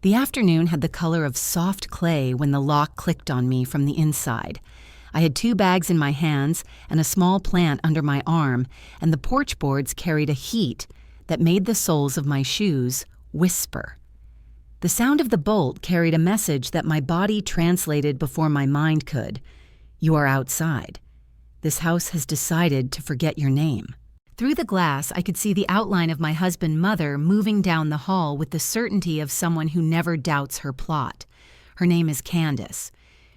The afternoon had the color of soft clay when the lock clicked on me from the inside. I had 2 bags in my hands and a small plant under my arm, and the porch boards carried a heat that made the soles of my shoes whisper. The sound of the bolt carried a message that my body translated before my mind could. You are outside. This house has decided to forget your name. Through the glass, I could see the outline of my husband's mother moving down the hall with the certainty of someone who never doubts her plot. Her name is Candace.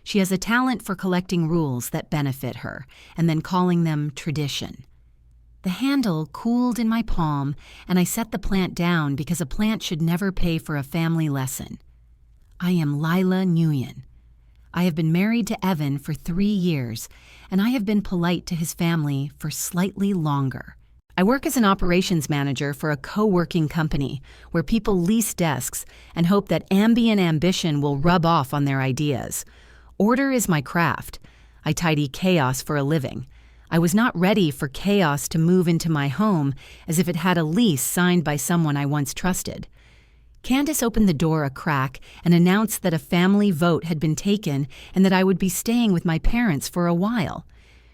She has a talent for collecting rules that benefit her and then calling them tradition. The handle cooled in my palm, and I set the plant down because a plant should never pay for a family lesson. I am Lila Nguyen. I have been married to Evan for 3 years, and I have been polite to his family for slightly longer. I work as an operations manager for a co-working company where people lease desks and hope that ambient ambition will rub off on their ideas. Order is my craft. I tidy chaos for a living. I was not ready for chaos to move into my home as if it had a lease signed by someone I once trusted. Candace opened the door a crack and announced that a family vote had been taken and that I would be staying with my parents for a while.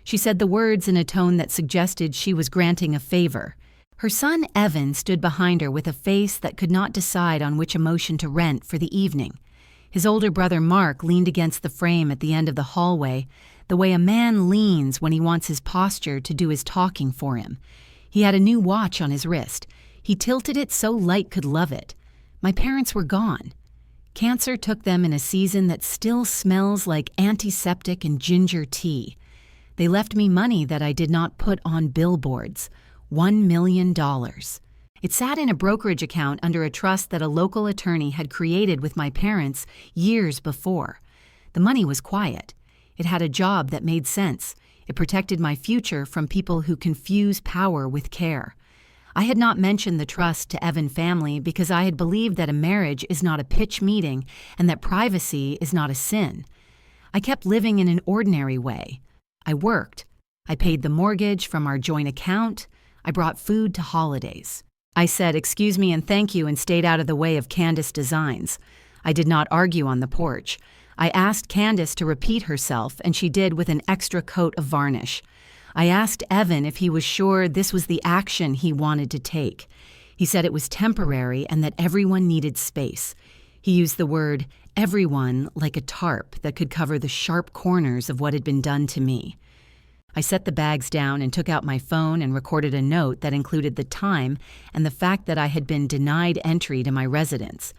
She said the words in a tone that suggested she was granting a favor. Her son Evan stood behind her with a face that could not decide on which emotion to rent for the evening. His older brother Mark leaned against the frame at the end of the hallway, the way a man leans when he wants his posture to do his talking for him. He had a new watch on his wrist. He tilted it so Light could love it. My parents were gone. Cancer took them in a season that still smells like antiseptic and ginger tea. They left me money that I did not put on billboards, $1 million. It sat in a brokerage account under a trust that a local attorney had created with my parents years before. The money was quiet. It had a job that made sense. It protected my future from people who confuse power with care. I had not mentioned the trust to Evan family because I had believed that a marriage is not a pitch meeting and that privacy is not a sin. I kept living in an ordinary way. I worked. I paid the mortgage from our joint account. I brought food to holidays. I said, "Excuse me and thank you," and stayed out of the way of Candace designs. I did not argue on the porch. I asked Candace to repeat herself, and she did with an extra coat of varnish. I asked Evan if he was sure this was the action he wanted to take. He said it was temporary and that everyone needed space. He used the word everyone like a tarp that could cover the sharp corners of what had been done to me. I set the bags down and took out my phone and recorded a note that included the time and the fact that I had been denied entry to my residence.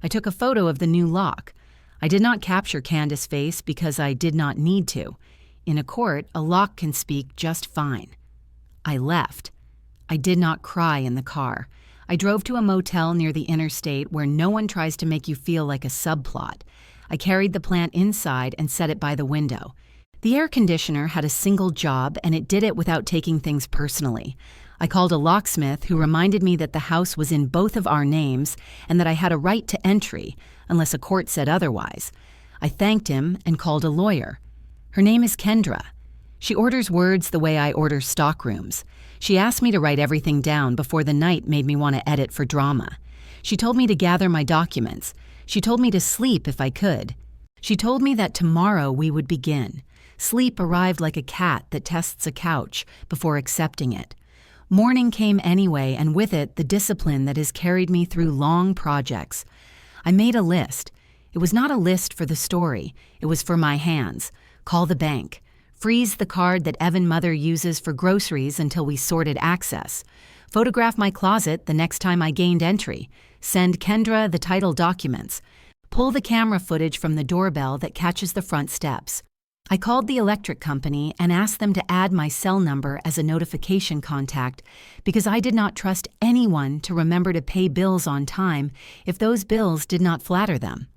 I took a photo of the new lock. I did not capture Candace's face because I did not need to. In a court, a lock can speak just fine. I left. I did not cry in the car. I drove to a motel near the interstate where no one tries to make you feel like a subplot. I carried the plant inside and set it by the window. The air conditioner had a single job, and it did it without taking things personally. I called a locksmith who reminded me that the house was in both of our names and that I had a right to entry, unless a court said otherwise. I thanked him and called a lawyer. Her name is Kendra. She orders words the way I order stockrooms. She asked me to write everything down before the night made me want to edit for drama. She told me to gather my documents. She told me to sleep if I could. She told me that tomorrow we would begin. Sleep arrived like a cat that tests a couch before accepting it. Morning came anyway, and with it the discipline that has carried me through long projects. I made a list. It was not a list for the story. It was for my hands. Call the bank. Freeze the card that Evan mother uses for groceries until we sorted access. Photograph my closet the next time I gained entry. Send Kendra the title documents. Pull the camera footage from the doorbell that catches the front steps. I called the electric company and asked them to add my cell number as a notification contact because I did not trust anyone to remember to pay bills on time if those bills did not flatter them.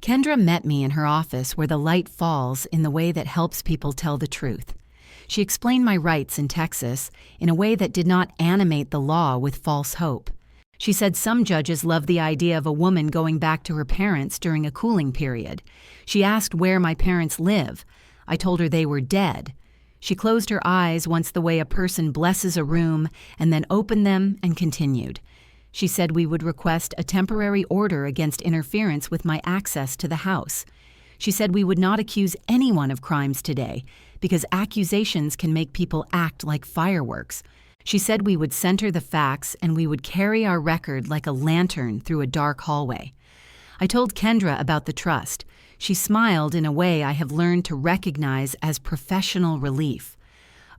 Kendra met me in her office where the light falls in the way that helps people tell the truth. She explained my rights in Texas in a way that did not animate the law with false hope. She said some judges love the idea of a woman going back to her parents during a cooling period. She asked where my parents live. I told her they were dead. She closed her eyes once the way a person blesses a room and then opened them and continued. She said we would request a temporary order against interference with my access to the house. She said we would not accuse anyone of crimes today because accusations can make people act like fireworks. She said we would center the facts and we would carry our record like a lantern through a dark hallway. I told Kendra about the trust. She smiled in a way I have learned to recognize as professional relief.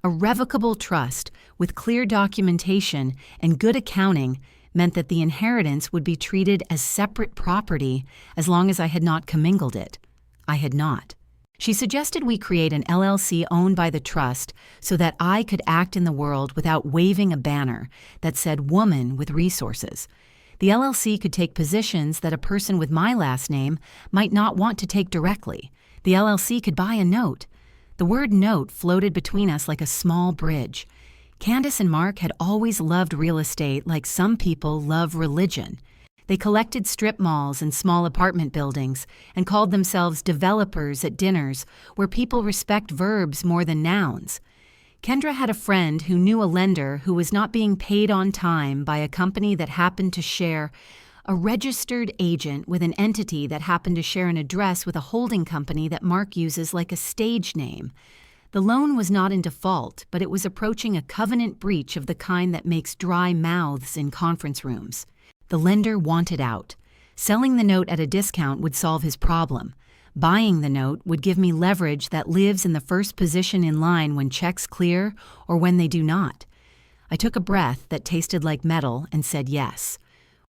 A revocable trust with clear documentation and good accounting meant that the inheritance would be treated as separate property as long as I had not commingled it. I had not. She suggested we create an LLC owned by the trust so that I could act in the world without waving a banner that said woman with resources. The LLC could take positions that a person with my last name might not want to take directly. The LLC could buy a note. The word note floated between us like a small bridge. Candace and Mark had always loved real estate like some people love religion. They collected strip malls and small apartment buildings and called themselves developers at dinners where people respect verbs more than nouns. Kendra had a friend who knew a lender who was not being paid on time by a company that happened to share a registered agent with an entity that happened to share an address with a holding company that Mark uses like a stage name. The loan was not in default, but it was approaching a covenant breach of the kind that makes dry mouths in conference rooms. The lender wanted out. Selling the note at a discount would solve his problem. Buying the note would give me leverage that lives in the first position in line when checks clear or when they do not. I took a breath that tasted like metal and said yes.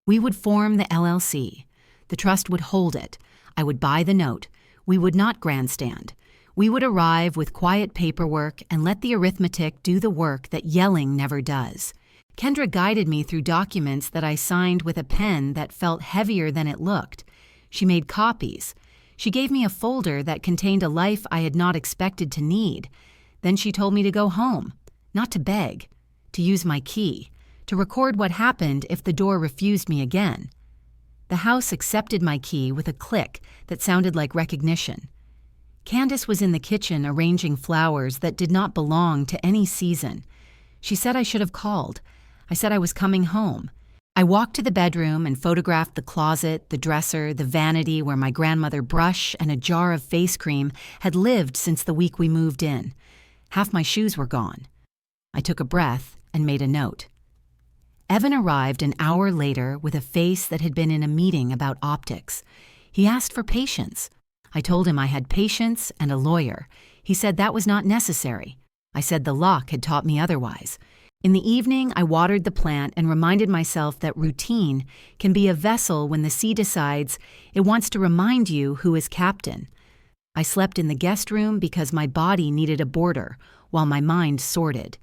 We would form the LLC. The trust would hold it. I would buy the note. We would not grandstand. We would arrive with quiet paperwork and let the arithmetic do the work that yelling never does. Kendra guided me through documents that I signed with a pen that felt heavier than it looked. She made copies. She gave me a folder that contained a life I had not expected to need. Then she told me to go home, not to beg, to use my key, to record what happened if the door refused me again. The house accepted my key with a click that sounded like recognition. Candace was in the kitchen arranging flowers that did not belong to any season. She said I should have called. I said I was coming home. I walked to the bedroom and photographed the closet, the dresser, the vanity where my grandmother brush and a jar of face cream had lived since the week we moved in. Half my shoes were gone. I took a breath and made a note. Evan arrived an hour later with a face that had been in a meeting about optics. He asked for patience. I told him I had patience and a lawyer. He said that was not necessary. I said the lock had taught me otherwise. In the evening, I watered the plant and reminded myself that routine can be a vessel when the sea decides it wants to remind you who is captain. I slept in the guest room because my body needed a border, while my mind sorted.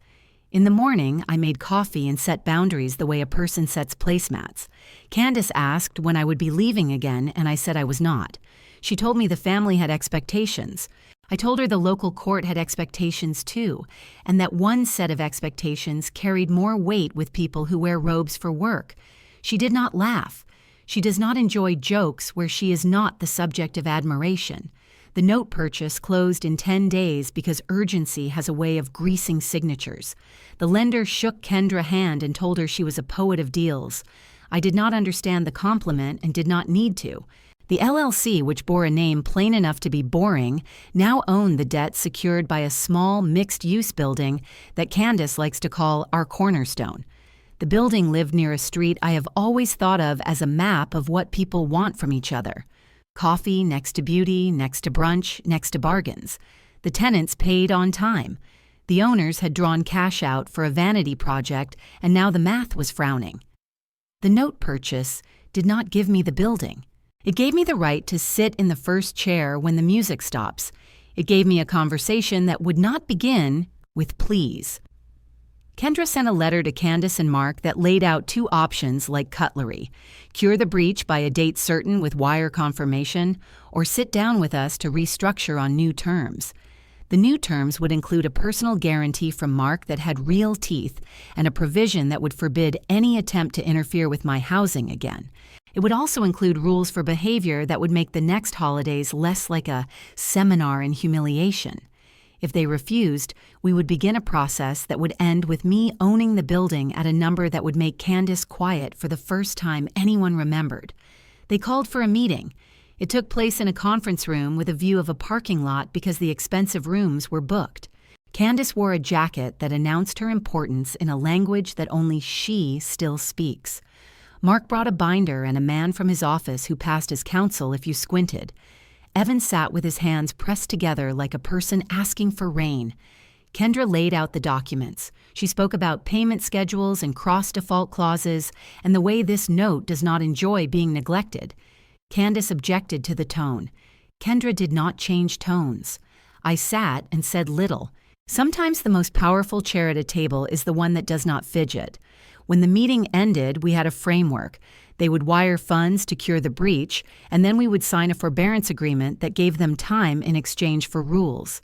In the morning, I made coffee and set boundaries the way a person sets placemats. Candace asked when I would be leaving again, and I said I was not. She told me the family had expectations. I told her the local court had expectations too, and that one set of expectations carried more weight with people who wear robes for work. She did not laugh. She does not enjoy jokes where she is not the subject of admiration. The note purchase closed in 10 days because urgency has a way of greasing signatures. The lender shook Kendra's hand and told her she was a poet of deals. I did not understand the compliment and did not need to. The LLC, which bore a name plain enough to be boring, now owned the debt secured by a small mixed-use building that Candace likes to call our cornerstone. The building lived near a street I have always thought of as a map of what people want from each other. Coffee next to beauty, next to brunch, next to bargains. The tenants paid on time. The owners had drawn cash out for a vanity project, and now the math was frowning. The note purchase did not give me the building. It gave me the right to sit in the first chair when the music stops. It gave me a conversation that would not begin with please. Kendra sent a letter to Candace and Mark that laid out 2 options like cutlery: cure the breach by a date certain with wire confirmation, or sit down with us to restructure on new terms. The new terms would include a personal guarantee from Mark that had real teeth and a provision that would forbid any attempt to interfere with my housing again. It would also include rules for behavior that would make the next holidays less like a seminar in humiliation. If they refused, we would begin a process that would end with me owning the building at a number that would make Candace quiet for the first time anyone remembered. They called for a meeting. It took place in a conference room with a view of a parking lot because the expensive rooms were booked. Candace wore a jacket that announced her importance in a language that only she still speaks. Mark brought a binder and a man from his office who passed as counsel if you squinted. Evan sat with his hands pressed together like a person asking for rain. Kendra laid out the documents. She spoke about payment schedules and cross-default clauses and the way this note does not enjoy being neglected. Candace objected to the tone. Kendra did not change tones. I sat and said little. Sometimes the most powerful chair at a table is the one that does not fidget. When the meeting ended, we had a framework. They would wire funds to cure the breach, and then we would sign a forbearance agreement that gave them time in exchange for rules.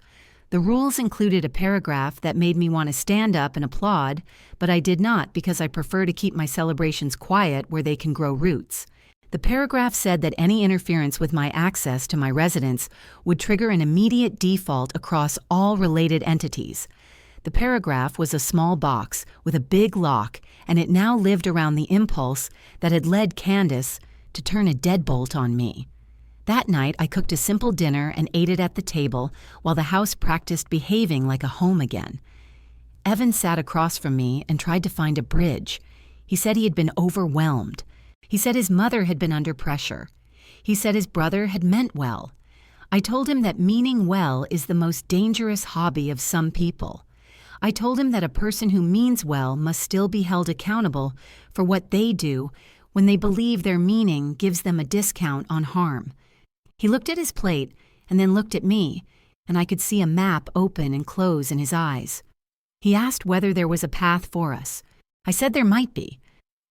The rules included a paragraph that made me want to stand up and applaud, but I did not because I prefer to keep my celebrations quiet where they can grow roots. The paragraph said that any interference with my access to my residence would trigger an immediate default across all related entities. The paragraph was a small box with a big lock, and it now lived around the impulse that had led Candace to turn a deadbolt on me. That night, I cooked a simple dinner and ate it at the table while the house practiced behaving like a home again. Evan sat across from me and tried to find a bridge. He said he had been overwhelmed. He said his mother had been under pressure. He said his brother had meant well. I told him that meaning well is the most dangerous hobby of some people. I told him that a person who means well must still be held accountable for what they do when they believe their meaning gives them a discount on harm. He looked at his plate and then looked at me, and I could see a map open and close in his eyes. He asked whether there was a path for us. I said there might be,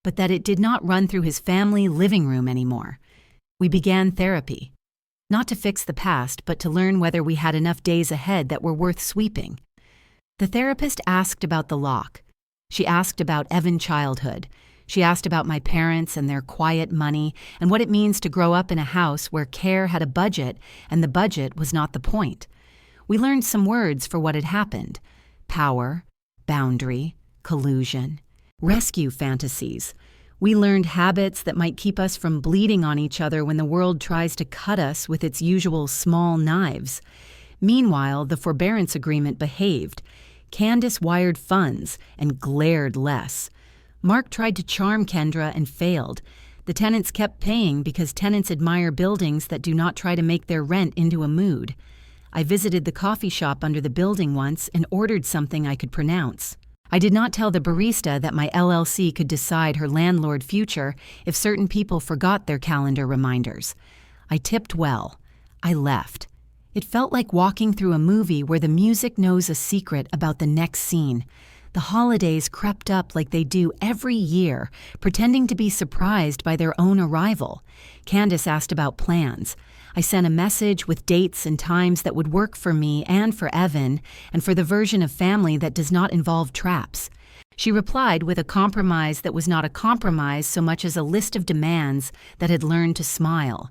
but that it did not run through his family living room anymore. We began therapy, not to fix the past, but to learn whether we had enough days ahead that were worth sweeping. The therapist asked about the lock. She asked about Evan's childhood. She asked about my parents and their quiet money and what it means to grow up in a house where care had a budget and the budget was not the point. We learned some words for what had happened: power, boundary, collusion, rescue fantasies. We learned habits that might keep us from bleeding on each other when the world tries to cut us with its usual small knives. Meanwhile, the forbearance agreement behaved. Candace wired funds and glared less. Mark tried to charm Kendra and failed. The tenants kept paying because tenants admire buildings that do not try to make their rent into a mood. I visited the coffee shop under the building once and ordered something I could pronounce. I did not tell the barista that my LLC could decide her landlord future if certain people forgot their calendar reminders. I tipped well. I left. It felt like walking through a movie where the music knows a secret about the next scene. The holidays crept up like they do every year, pretending to be surprised by their own arrival. Candace asked about plans. I sent a message with dates and times that would work for me and for Evan, and for the version of family that does not involve traps. She replied with a compromise that was not a compromise so much as a list of demands that had learned to smile.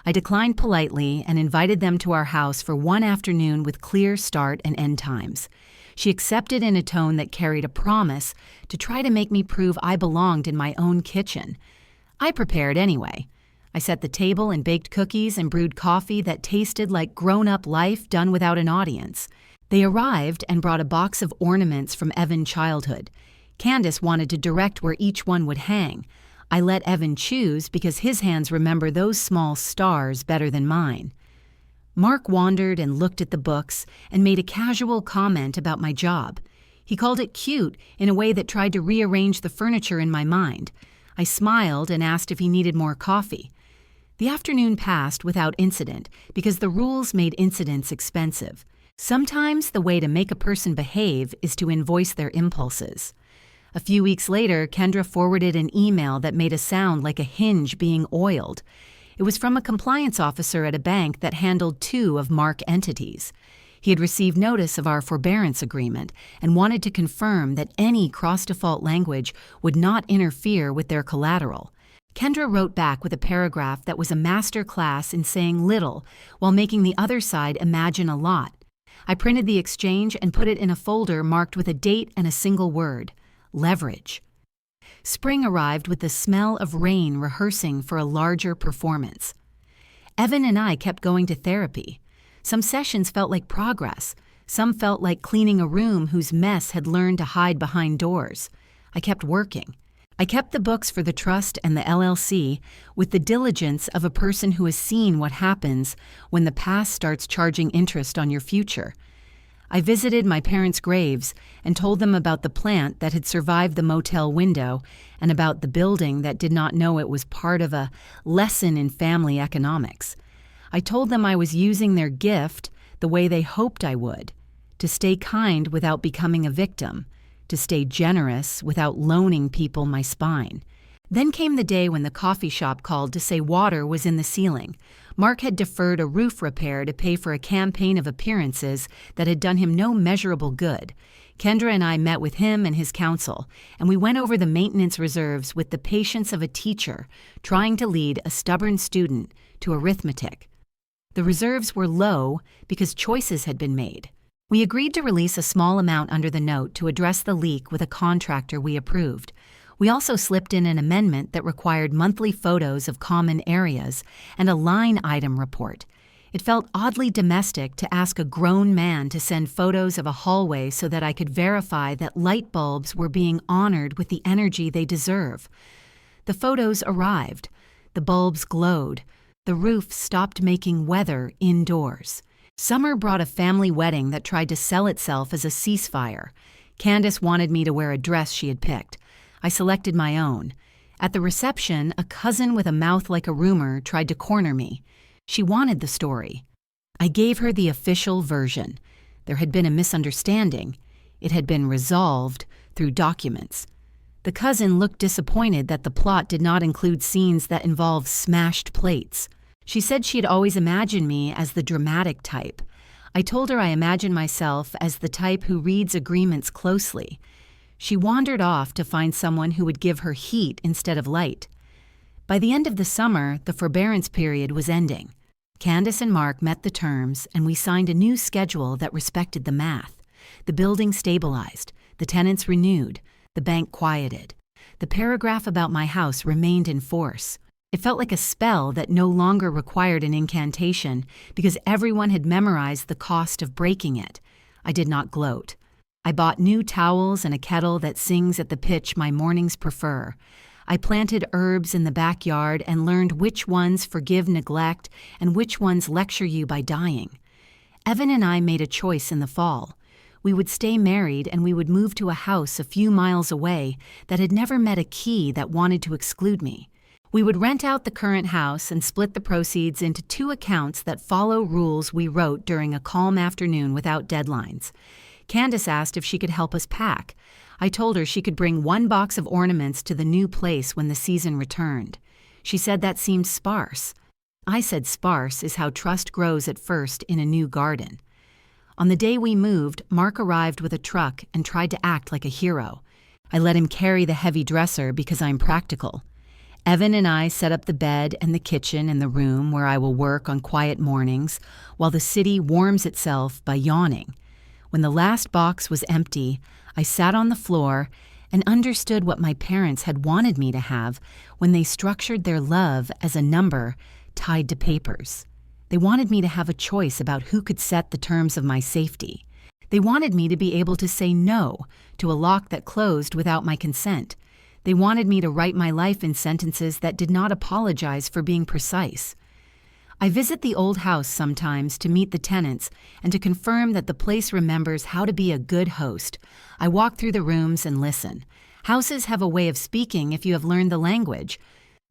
I declined politely and invited them to our house for one afternoon with clear start and end times. She accepted in a tone that carried a promise to try to make me prove I belonged in my own kitchen. I prepared anyway. I set the table and baked cookies and brewed coffee that tasted like grown-up life done without an audience. They arrived and brought a box of ornaments from Evan's childhood. Candace wanted to direct where each one would hang. I let Evan choose because his hands remember those small stars better than mine. Mark wandered and looked at the books and made a casual comment about my job. He called it cute in a way that tried to rearrange the furniture in my mind. I smiled and asked if he needed more coffee. The afternoon passed without incident because the rules made incidents expensive. Sometimes the way to make a person behave is to invoice their impulses. A few weeks later, Kendra forwarded an email that made a sound like a hinge being oiled. It was from a compliance officer at a bank that handled 2 of Mark entities. He had received notice of our forbearance agreement and wanted to confirm that any cross-default language would not interfere with their collateral. Kendra wrote back with a paragraph that was a master class in saying little while making the other side imagine a lot. I printed the exchange and put it in a folder marked with a date and a single word: leverage. Spring arrived with the smell of rain rehearsing for a larger performance. Evan and I kept going to therapy. Some sessions felt like progress. Some felt like cleaning a room whose mess had learned to hide behind doors. I kept working. I kept the books for the trust and the LLC with the diligence of a person who has seen what happens when the past starts charging interest on your future. I visited my parents' graves and told them about the plant that had survived the motel window and about the building that did not know it was part of a lesson in family economics. I told them I was using their gift the way they hoped I would, to stay kind without becoming a victim, to stay generous without loaning people my spine. Then came the day when the coffee shop called to say water was in the ceiling. Mark had deferred a roof repair to pay for a campaign of appearances that had done him no measurable good. Kendra and I met with him and his counsel, and we went over the maintenance reserves with the patience of a teacher trying to lead a stubborn student to arithmetic. The reserves were low because choices had been made. We agreed to release a small amount under the note to address the leak with a contractor we approved. We also slipped in an amendment that required monthly photos of common areas and a line item report. It felt oddly domestic to ask a grown man to send photos of a hallway so that I could verify that light bulbs were being honored with the energy they deserve. The photos arrived. The bulbs glowed. The roof stopped making weather indoors. Summer brought a family wedding that tried to sell itself as a ceasefire. Candace wanted me to wear a dress she had picked. I selected my own. At the reception, a cousin with a mouth like a rumor tried to corner me. She wanted the story. I gave her the official version. There had been a misunderstanding. It had been resolved through documents. The cousin looked disappointed that the plot did not include scenes that involved smashed plates. She said she had always imagined me as the dramatic type. I told her I imagined myself as the type who reads agreements closely. She wandered off to find someone who would give her heat instead of light. By the end of the summer, the forbearance period was ending. Candace and Mark met the terms, and we signed a new schedule that respected the math. The building stabilized, the tenants renewed, the bank quieted. The paragraph about my house remained in force. It felt like a spell that no longer required an incantation because everyone had memorized the cost of breaking it. I did not gloat. I bought new towels and a kettle that sings at the pitch my mornings prefer. I planted herbs in the backyard and learned which ones forgive neglect and which ones lecture you by dying. Evan and I made a choice in the fall. We would stay married and we would move to a house a few miles away that had never met a key that wanted to exclude me. We would rent out the current house and split the proceeds into 2 accounts that follow rules we wrote during a calm afternoon without deadlines. Candace asked if she could help us pack. I told her she could bring 1 box of ornaments to the new place when the season returned. She said that seemed sparse. I said sparse is how trust grows at first in a new garden. On the day we moved, Mark arrived with a truck and tried to act like a hero. I let him carry the heavy dresser because I'm practical. Evan and I set up the bed and the kitchen and the room where I will work on quiet mornings while the city warms itself by yawning. When the last box was empty, I sat on the floor and understood what my parents had wanted me to have when they structured their love as a number tied to papers. They wanted me to have a choice about who could set the terms of my safety. They wanted me to be able to say no to a lock that closed without my consent. They wanted me to write my life in sentences that did not apologize for being precise. I visit the old house sometimes to meet the tenants and to confirm that the place remembers how to be a good host. I walk through the rooms and listen. Houses have a way of speaking if you have learned the language.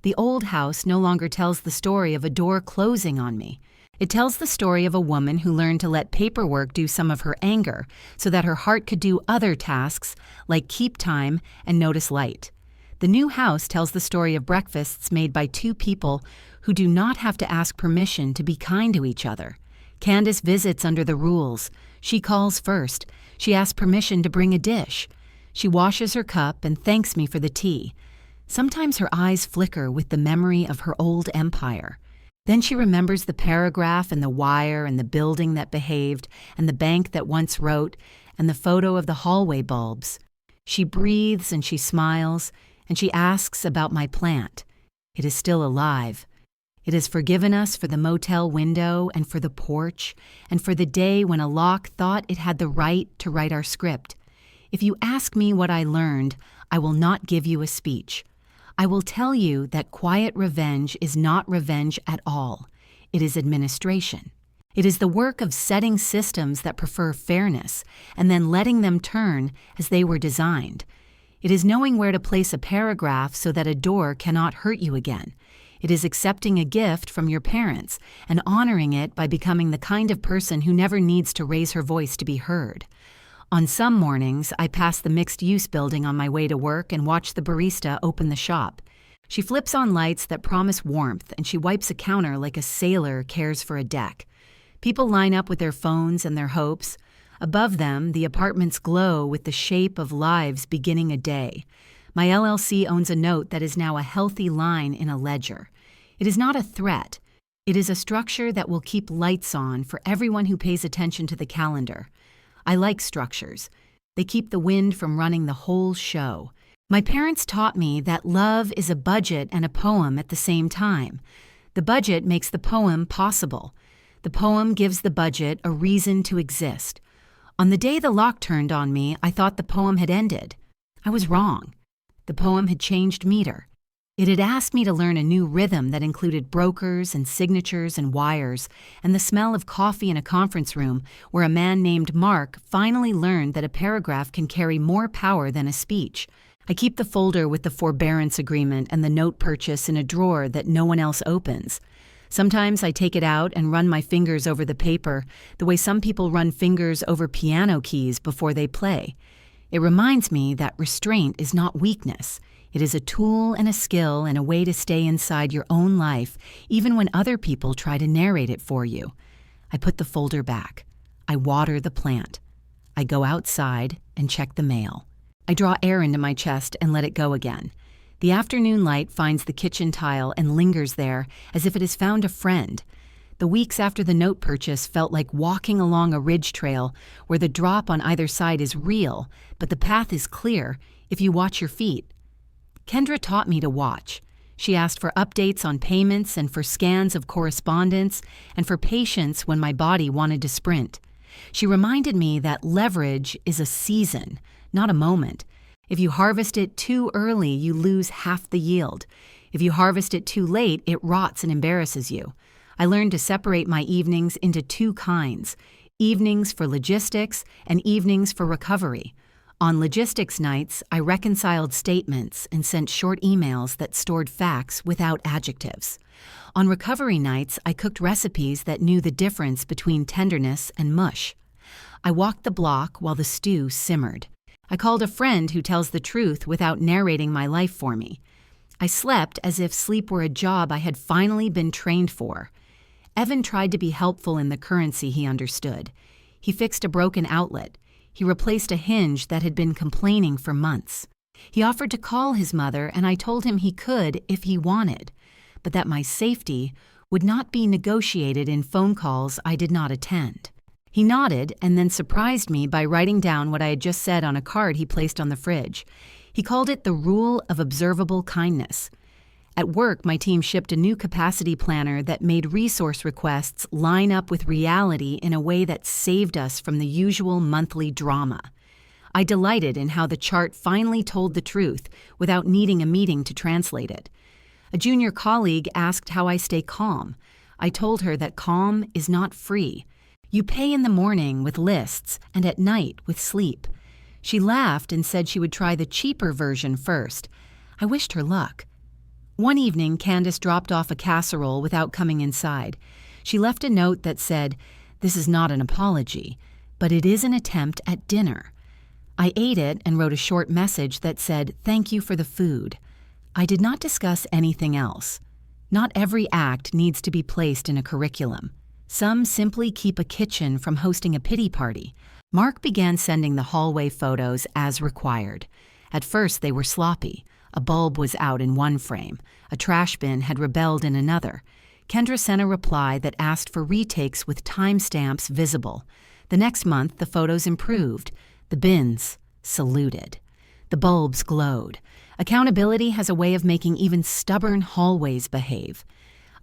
The old house no longer tells the story of a door closing on me. It tells the story of a woman who learned to let paperwork do some of her anger so that her heart could do other tasks like keep time and notice light. The new house tells the story of breakfasts made by 2 people who do not have to ask permission to be kind to each other. Candace visits under the rules. She calls first. She asks permission to bring a dish. She washes her cup and thanks me for the tea. Sometimes her eyes flicker with the memory of her old empire. Then she remembers the paragraph and the wire and the building that behaved and the bank that once wrote and the photo of the hallway bulbs. She breathes and she smiles and she asks about my plant. It is still alive. It has forgiven us for the motel window and for the porch and for the day when a lock thought it had the right to write our script. If you ask me what I learned, I will not give you a speech. I will tell you that quiet revenge is not revenge at all. It is administration. It is the work of setting systems that prefer fairness and then letting them turn as they were designed. It is knowing where to place a paragraph so that a door cannot hurt you again. It is accepting a gift from your parents and honoring it by becoming the kind of person who never needs to raise her voice to be heard. On some mornings, I pass the mixed-use building on my way to work and watch the barista open the shop. She flips on lights that promise warmth, and she wipes a counter like a sailor cares for a deck. People line up with their phones and their hopes. Above them, the apartments glow with the shape of lives beginning a day. My LLC owns a note that is now a healthy line in a ledger. It is not a threat. It is a structure that will keep lights on for everyone who pays attention to the calendar. I like structures. They keep the wind from running the whole show. My parents taught me that love is a budget and a poem at the same time. The budget makes the poem possible. The poem gives the budget a reason to exist. On the day the lock turned on me, I thought the poem had ended. I was wrong. The poem had changed meter. It had asked me to learn a new rhythm that included brokers and signatures and wires, and the smell of coffee in a conference room where a man named Mark finally learned that a paragraph can carry more power than a speech. I keep the folder with the forbearance agreement and the note purchase in a drawer that no one else opens. Sometimes I take it out and run my fingers over the paper, the way some people run fingers over piano keys before they play. It reminds me that restraint is not weakness. It is a tool and a skill and a way to stay inside your own life, even when other people try to narrate it for you. I put the folder back. I water the plant. I go outside and check the mail. I draw air into my chest and let it go again. The afternoon light finds the kitchen tile and lingers there as if it has found a friend. The weeks after the note purchase felt like walking along a ridge trail where the drop on either side is real, but the path is clear if you watch your feet. Kendra taught me to watch. She asked for updates on payments and for scans of correspondence and for patience when my body wanted to sprint. She reminded me that leverage is a season, not a moment. If you harvest it too early, you lose half the yield. If you harvest it too late, it rots and embarrasses you. I learned to separate my evenings into two kinds, evenings for logistics and evenings for recovery. On logistics nights, I reconciled statements and sent short emails that stored facts without adjectives. On recovery nights, I cooked recipes that knew the difference between tenderness and mush. I walked the block while the stew simmered. I called a friend who tells the truth without narrating my life for me. I slept as if sleep were a job I had finally been trained for. Evan tried to be helpful in the currency he understood. He fixed a broken outlet. He replaced a hinge that had been complaining for months. He offered to call his mother, and I told him he could if he wanted, but that my safety would not be negotiated in phone calls I did not attend. He nodded and then surprised me by writing down what I had just said on a card he placed on the fridge. He called it the rule of observable kindness. At work, my team shipped a new capacity planner that made resource requests line up with reality in a way that saved us from the usual monthly drama. I delighted in how the chart finally told the truth without needing a meeting to translate it. A junior colleague asked how I stay calm. I told her that calm is not free. You pay in the morning with lists and at night with sleep. She laughed and said she would try the cheaper version first. I wished her luck. One evening, Candace dropped off a casserole without coming inside. She left a note that said, "This is not an apology, but it is an attempt at dinner." I ate it and wrote a short message that said, "Thank you for the food." I did not discuss anything else. Not every act needs to be placed in a curriculum. Some simply keep a kitchen from hosting a pity party. Mark began sending the hallway photos as required. At first, they were sloppy. A bulb was out in one frame. A trash bin had rebelled in another. Kendra sent a reply that asked for retakes with timestamps visible. The next month, the photos improved. The bins saluted. The bulbs glowed. Accountability has a way of making even stubborn hallways behave.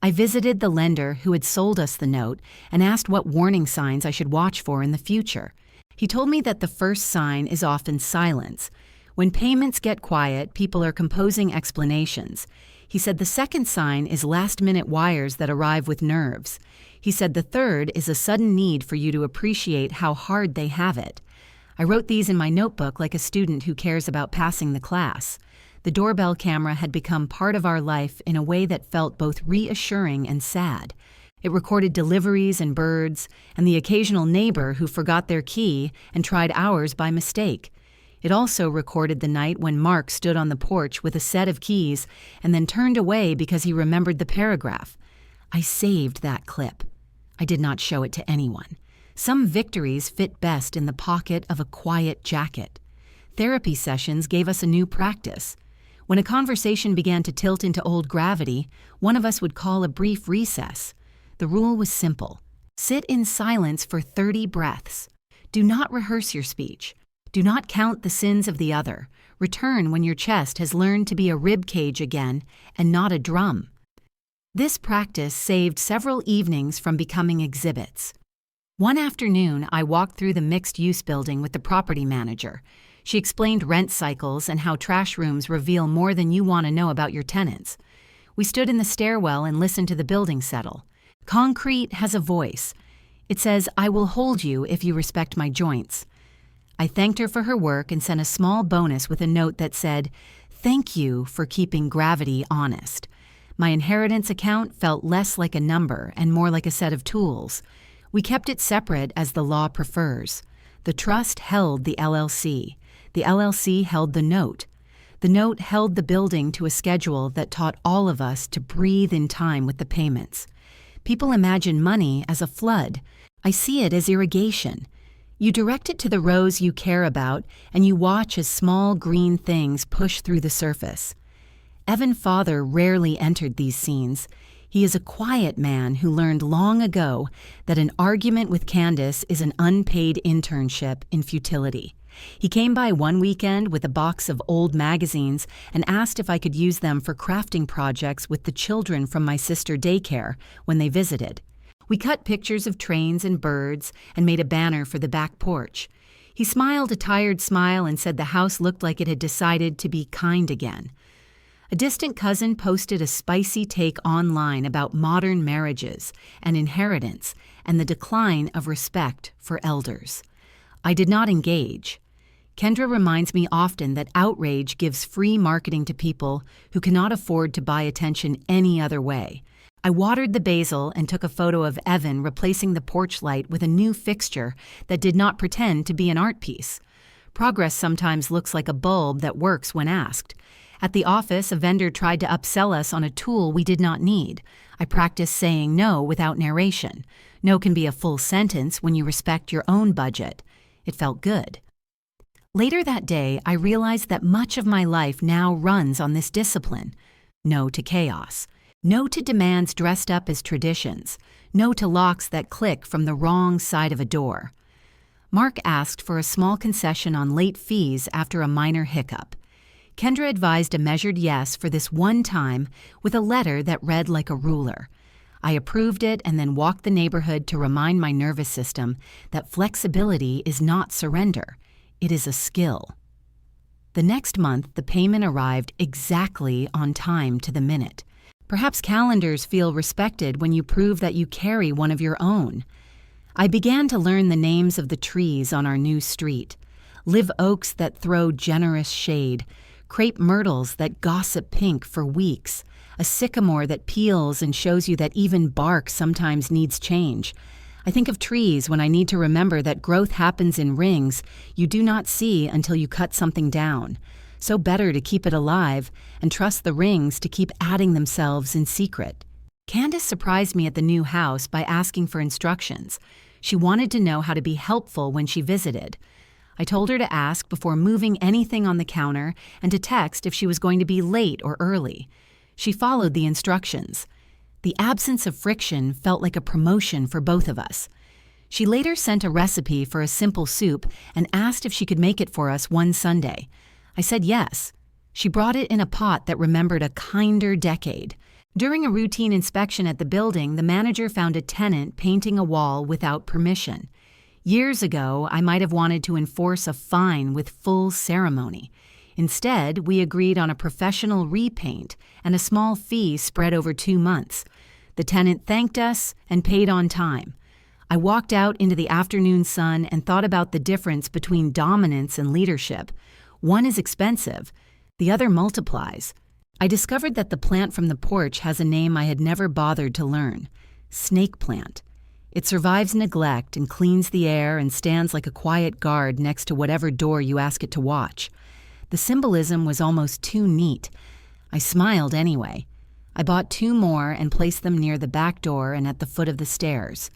I visited the lender who had sold us the note and asked what warning signs I should watch for in the future. He told me that the first sign is often silence. When payments get quiet, people are composing explanations. He said the second sign is last-minute wires that arrive with nerves. He said the third is a sudden need for you to appreciate how hard they have it. I wrote these in my notebook like a student who cares about passing the class. The doorbell camera had become part of our life in a way that felt both reassuring and sad. It recorded deliveries and birds, and the occasional neighbor who forgot their key and tried ours by mistake. It also recorded the night when Mark stood on the porch with a set of keys and then turned away because he remembered the paragraph. I saved that clip. I did not show it to anyone. Some victories fit best in the pocket of a quiet jacket. Therapy sessions gave us a new practice. When a conversation began to tilt into old gravity, one of us would call a brief recess. The rule was simple. Sit in silence for 30 breaths. Do not rehearse your speech. Do not count the sins of the other. Return when your chest has learned to be a rib cage again and not a drum. This practice saved several evenings from becoming exhibits. One afternoon, I walked through the mixed-use building with the property manager. She explained rent cycles and how trash rooms reveal more than you want to know about your tenants. We stood in the stairwell and listened to the building settle. Concrete has a voice. It says, "I will hold you if you respect my joints." I thanked her for her work and sent a small bonus with a note that said, "Thank you for keeping gravity honest." My inheritance account felt less like a number and more like a set of tools. We kept it separate as the law prefers. The trust held the LLC. The LLC held the note. The note held the building to a schedule that taught all of us to breathe in time with the payments. People imagine money as a flood. I see it as irrigation. You direct it to the rows you care about, and you watch as small green things push through the surface. Evan Father rarely entered these scenes. He is a quiet man who learned long ago that an argument with Candace is an unpaid internship in futility. He came by one weekend with a box of old magazines and asked if I could use them for crafting projects with the children from my sister daycare when they visited. We cut pictures of trains and birds and made a banner for the back porch. He smiled a tired smile and said the house looked like it had decided to be kind again. A distant cousin posted a spicy take online about modern marriages and inheritance and the decline of respect for elders. I did not engage. Kendra reminds me often that outrage gives free marketing to people who cannot afford to buy attention any other way. I watered the basil and took a photo of Evan replacing the porch light with a new fixture that did not pretend to be an art piece. Progress sometimes looks like a bulb that works when asked. At the office, a vendor tried to upsell us on a tool we did not need. I practiced saying no without narration. No can be a full sentence when you respect your own budget. It felt good. Later that day, I realized that much of my life now runs on this discipline. No to chaos. No to demands dressed up as traditions. No to locks that click from the wrong side of a door. Mark asked for a small concession on late fees after a minor hiccup. Kendra advised a measured yes for this one time with a letter that read like a ruler. I approved it and then walked the neighborhood to remind my nervous system that flexibility is not surrender. It is a skill. The next month, the payment arrived exactly on time to the minute. Perhaps calendars feel respected when you prove that you carry one of your own. I began to learn the names of the trees on our new street. Live oaks that throw generous shade, crepe myrtles that gossip pink for weeks, a sycamore that peels and shows you that even bark sometimes needs change. I think of trees when I need to remember that growth happens in rings you do not see until you cut something down. So better to keep it alive and trust the rings to keep adding themselves in secret. Candace surprised me at the new house by asking for instructions. She wanted to know how to be helpful when she visited. I told her to ask before moving anything on the counter and to text if she was going to be late or early. She followed the instructions. The absence of friction felt like a promotion for both of us. She later sent a recipe for a simple soup and asked if she could make it for us one Sunday. I said yes. She brought it in a pot that remembered a kinder decade. During a routine inspection at the building, the manager found a tenant painting a wall without permission. Years ago, I might have wanted to enforce a fine with full ceremony. Instead, we agreed on a professional repaint and a small fee spread over 2 months. The tenant thanked us and paid on time. I walked out into the afternoon sun and thought about the difference between dominance and leadership. One is expensive, the other multiplies. I discovered that the plant from the porch has a name I had never bothered to learn: snake plant. It survives neglect and cleans the air and stands like a quiet guard next to whatever door you ask it to watch. The symbolism was almost too neat. I smiled anyway. I bought 2 more and placed them near the back door and at the foot of the stairs.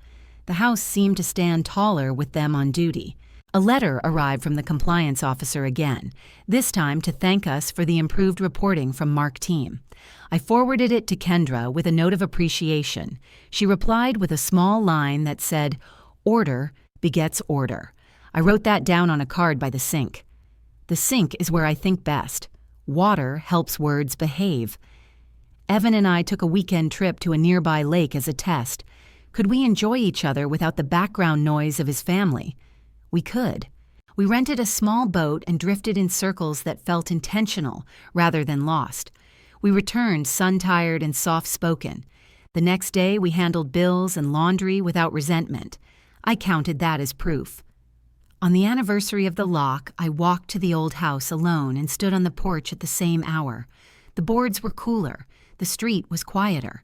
The house seemed to stand taller with them on duty. A letter arrived from the compliance officer again, this time to thank us for the improved reporting from Mark team. I forwarded it to Kendra with a note of appreciation. She replied with a small line that said, "Order begets order." I wrote that down on a card by the sink. The sink is where I think best. Water helps words behave. Evan and I took a weekend trip to a nearby lake as a test. Could we enjoy each other without the background noise of his family? We could. We rented a small boat and drifted in circles that felt intentional rather than lost. We returned sun-tired and soft-spoken. The next day, we handled bills and laundry without resentment. I counted that as proof. On the anniversary of the lock, I walked to the old house alone and stood on the porch at the same hour. The boards were cooler. The street was quieter.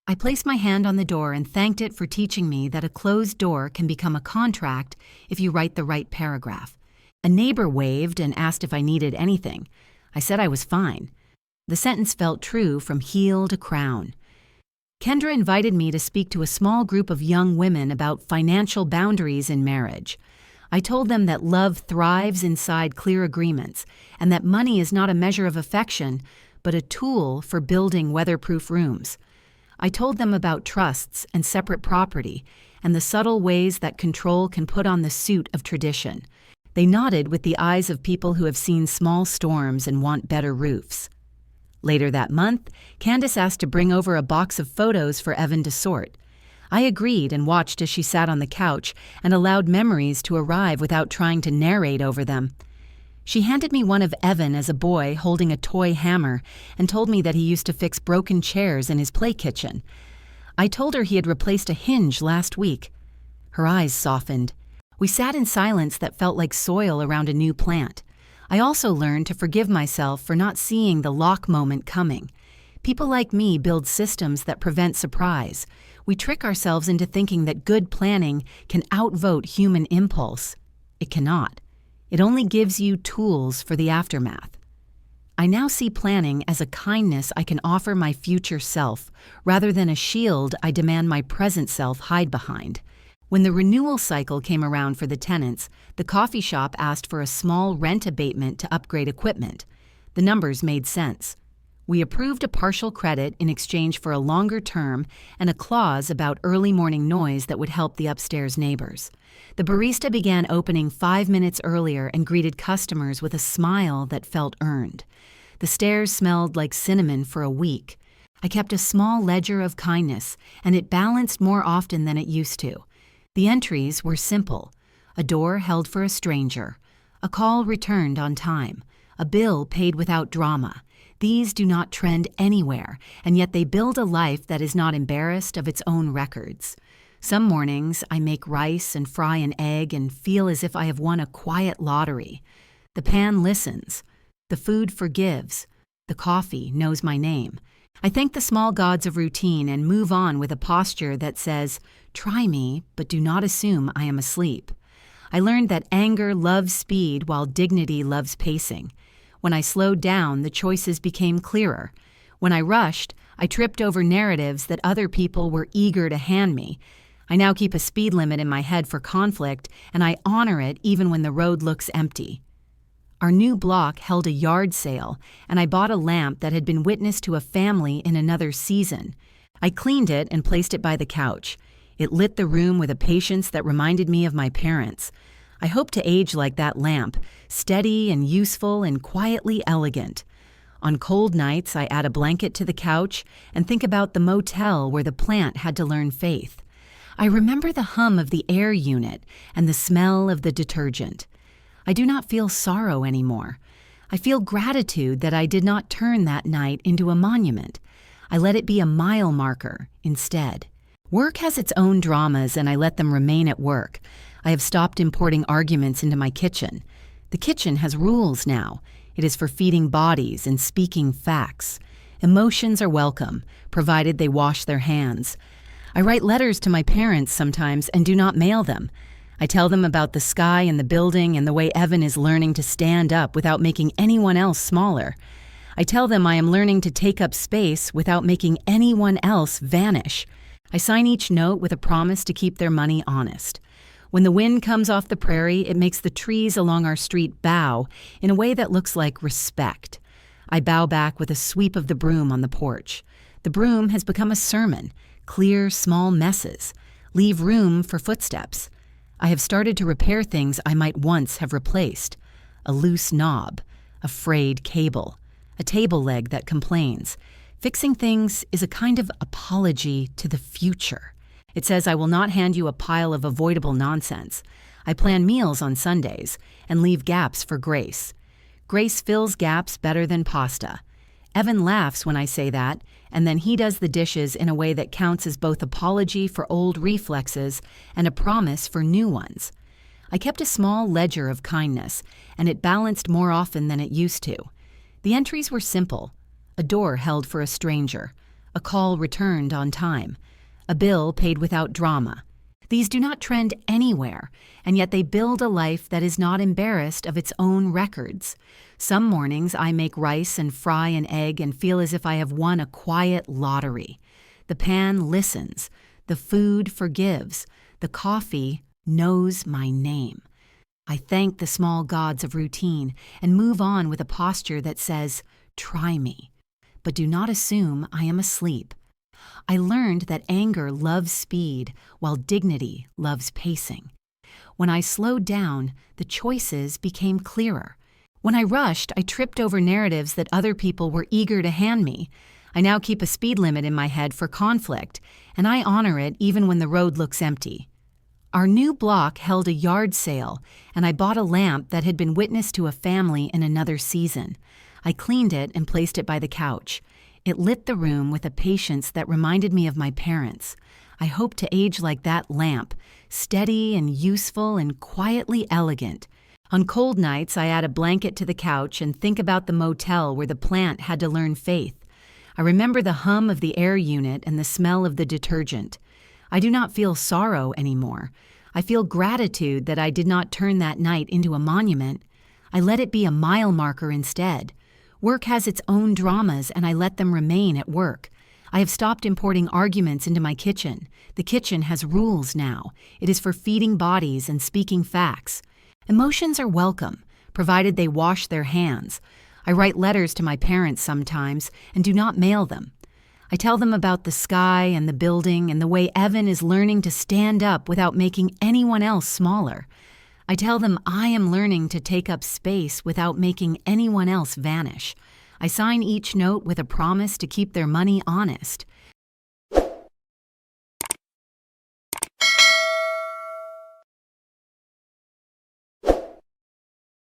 I placed my hand on the door and thanked it for teaching me that a closed door can become a contract if you write the right paragraph. A neighbor waved and asked if I needed anything. I said I was fine. The sentence felt true from heel to crown. Kendra invited me to speak to a small group of young women about financial boundaries in marriage. I told them that love thrives inside clear agreements and that money is not a measure of affection, but a tool for building weatherproof rooms. I told them about trusts and separate property and the subtle ways that control can put on the suit of tradition. They nodded with the eyes of people who have seen small storms and want better roofs. Later that month, Candace asked to bring over a box of photos for Evan to sort. I agreed and watched as she sat on the couch and allowed memories to arrive without trying to narrate over them. She handed me one of Evan as a boy holding a toy hammer and told me that he used to fix broken chairs in his play kitchen. I told her he had replaced a hinge last week. Her eyes softened. We sat in silence that felt like soil around a new plant. I also learned to forgive myself for not seeing the lock moment coming. People like me build systems that prevent surprise. We trick ourselves into thinking that good planning can outvote human impulse. It cannot. It only gives you tools for the aftermath. I now see planning as a kindness I can offer my future self, rather than a shield I demand my present self hide behind. When the renewal cycle came around for the tenants, the coffee shop asked for a small rent abatement to upgrade equipment. The numbers made sense. We approved a partial credit in exchange for a longer term and a clause about early morning noise that would help the upstairs neighbors. The barista began opening 5 minutes earlier and greeted customers with a smile that felt earned. The stairs smelled like cinnamon for a week. I kept a small ledger of kindness, and it balanced more often than it used to. The entries were simple: a door held for a stranger, a call returned on time, a bill paid without drama. These do not trend anywhere, and yet they build a life that is not embarrassed of its own records. Some mornings I make rice and fry an egg and feel as if I have won a quiet lottery. The pan listens. The food forgives. The coffee knows my name. I thank the small gods of routine and move on with a posture that says, "Try me, but do not assume I am asleep." I learned that anger loves speed while dignity loves pacing. When I slowed down, the choices became clearer. When I rushed, I tripped over narratives that other people were eager to hand me. I now keep a speed limit in my head for conflict, and I honor it even when the road looks empty. Our new block held a yard sale, and I bought a lamp that had been witness to a family in another season. I cleaned it and placed it by the couch. It lit the room with a patience that reminded me of my parents. I hope to age like that lamp, steady and useful and quietly elegant. On cold nights, I add a blanket to the couch and think about the motel where the plant had to learn faith. I remember the hum of the air unit and the smell of the detergent. I do not feel sorrow anymore. I feel gratitude that I did not turn that night into a monument. I let it be a mile marker instead. Work has its own dramas, and I let them remain at work. I have stopped importing arguments into my kitchen. The kitchen has rules now. It is for feeding bodies and speaking facts. Emotions are welcome, provided they wash their hands. I write letters to my parents sometimes and do not mail them. I tell them about the sky and the building and the way Evan is learning to stand up without making anyone else smaller. I tell them I am learning to take up space without making anyone else vanish. I sign each note with a promise to keep their money honest. When the wind comes off the prairie, it makes the trees along our street bow in a way that looks like respect. I bow back with a sweep of the broom on the porch. The broom has become a sermon. Clear small messes. Leave room for footsteps. I have started to repair things I might once have replaced. A loose knob, a frayed cable, a table leg that complains. Fixing things is a kind of apology to the future. It says I will not hand you a pile of avoidable nonsense. I plan meals on Sundays and leave gaps for grace. Grace fills gaps better than pasta. Evan laughs when I say that, and then he does the dishes in a way that counts as both apology for old reflexes and a promise for new ones. I kept a small ledger of kindness, and it balanced more often than it used to. The entries were simple. A door held for a stranger. A call returned on time. A bill paid without drama. These do not trend anywhere, and yet they build a life that is not embarrassed of its own records. Some mornings I make rice and fry an egg and feel as if I have won a quiet lottery. The pan listens. The food forgives. The coffee knows my name. I thank the small gods of routine and move on with a posture that says, "Try me." But do not assume I am asleep. I learned that anger loves speed, while dignity loves pacing. When I slowed down, the choices became clearer. When I rushed, I tripped over narratives that other people were eager to hand me. I now keep a speed limit in my head for conflict, and I honor it even when the road looks empty. Our new block held a yard sale, and I bought a lamp that had been witness to a family in another season. I cleaned it and placed it by the couch. It lit the room with a patience that reminded me of my parents. I hope to age like that lamp, steady and useful and quietly elegant. On cold nights, I add a blanket to the couch and think about the motel where the plant had to learn faith. I remember the hum of the air unit and the smell of the detergent. I do not feel sorrow anymore. I feel gratitude that I did not turn that night into a monument. I let it be a mile marker instead. Work has its own dramas, and I let them remain at work. I have stopped importing arguments into my kitchen. The kitchen has rules now. It is for feeding bodies and speaking facts. Emotions are welcome, provided they wash their hands. I write letters to my parents sometimes and do not mail them. I tell them about the sky and the building and the way Evan is learning to stand up without making anyone else smaller. I tell them I am learning to take up space without making anyone else vanish. I sign each note with a promise to keep their money honest.